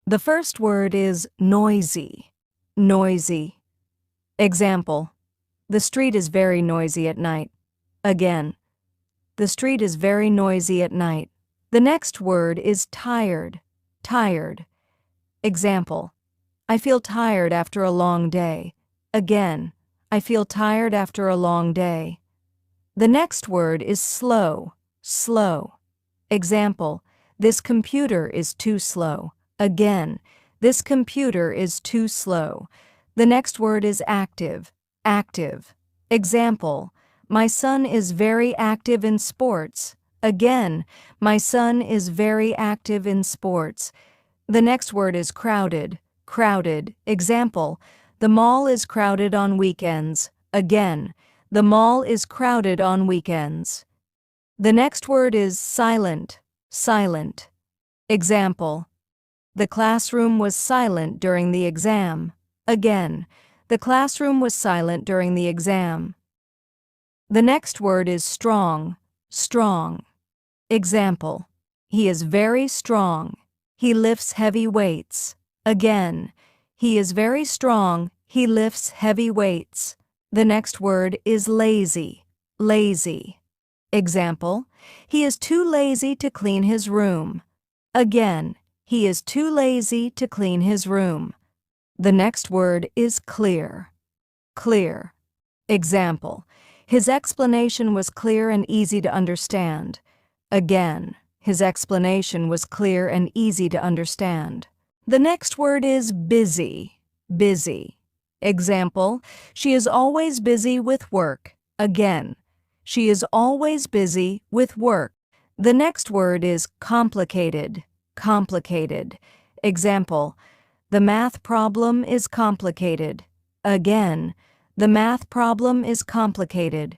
The first word is noisy. Noisy. Example: the street is very noisy at night. Again, the street is very noisy at night. The next word is tired. Tired. Example: I feel tired after a long day. Again, I feel tired after a long day. The next word is slow. Slow. Example: this computer is too slow. Again, this computer is too slow. The next word is active. Active. Example: my son is very active in sports. Again, my son is very active in sports. The next word is crowded. Crowded. Example: the mall is crowded on weekends. Again, the mall is crowded on weekends. The next word is silent. Silent. Example: the classroom was silent during the exam. Again, the classroom was silent during the exam. The next word is strong. Strong. Example: he is very strong. He lifts heavy weights. Again, he is very strong. He lifts heavy weights. The next word is lazy. Lazy. Example: he is too lazy to clean his room. Again, he is too lazy to clean his room. The next word is clear. Clear. Example: his explanation was clear and easy to understand. Again, his explanation was clear and easy to understand. The next word is busy. Busy. Example: she is always busy with work. Again, she is always busy with work. The next word is complicated. Complicated. Example: the math problem is complicated. Again, the math problem is complicated.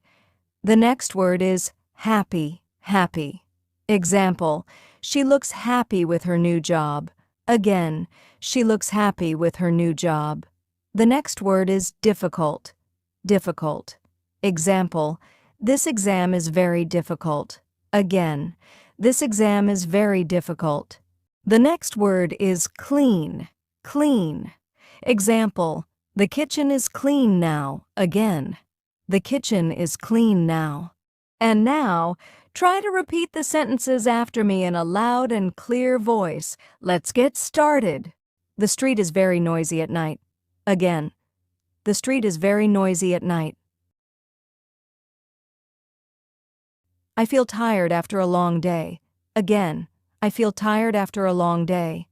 The next word is happy. Happy. Example: she looks happy with her new job. Again, she looks happy with her new job. The next word is difficult. Difficult. Example: this exam is very difficult. Again, this exam is very difficult. The next word is clean. Clean. Example: the kitchen is clean now. Again, the kitchen is clean now. And now, try to repeat the sentences after me in a loud and clear voice. Let's get started. The street is very noisy at night. Again, the street is very noisy at night. I feel tired after a long day. Again, I feel tired after a long day.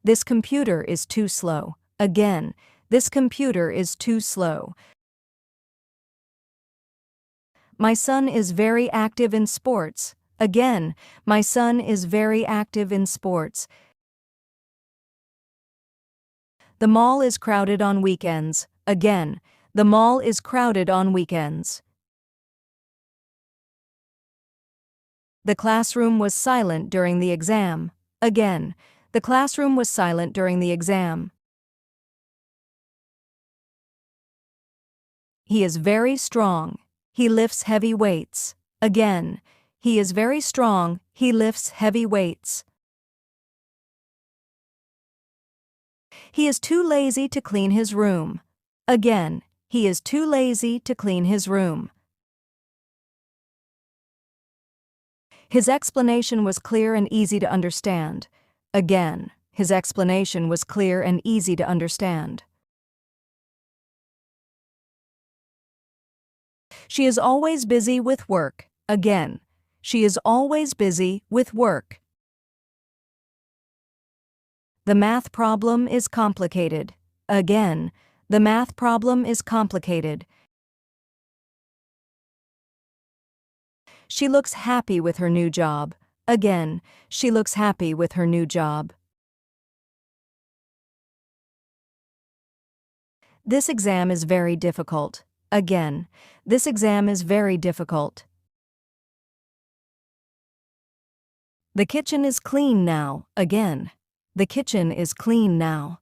This computer is too slow. Again, this computer is too slow. My son is very active in sports. Again, my son is very active in sports. The mall is crowded on weekends. Again, the mall is crowded on weekends. The classroom was silent during the exam. Again, the classroom was silent during the exam. He is very strong. He lifts heavy weights. Again, he is very strong. He lifts heavy weights. He is too lazy to clean his room. Again, he is too lazy to clean his room. His explanation was clear and easy to understand. Again, his explanation was clear and easy to understand. She is always busy with work. Again, she is always busy with work. The math problem is complicated. Again, the math problem is complicated. She looks happy with her new job. Again, she looks happy with her new job. This exam is very difficult. Again, this exam is very difficult. The kitchen is clean now. Again, the kitchen is clean now.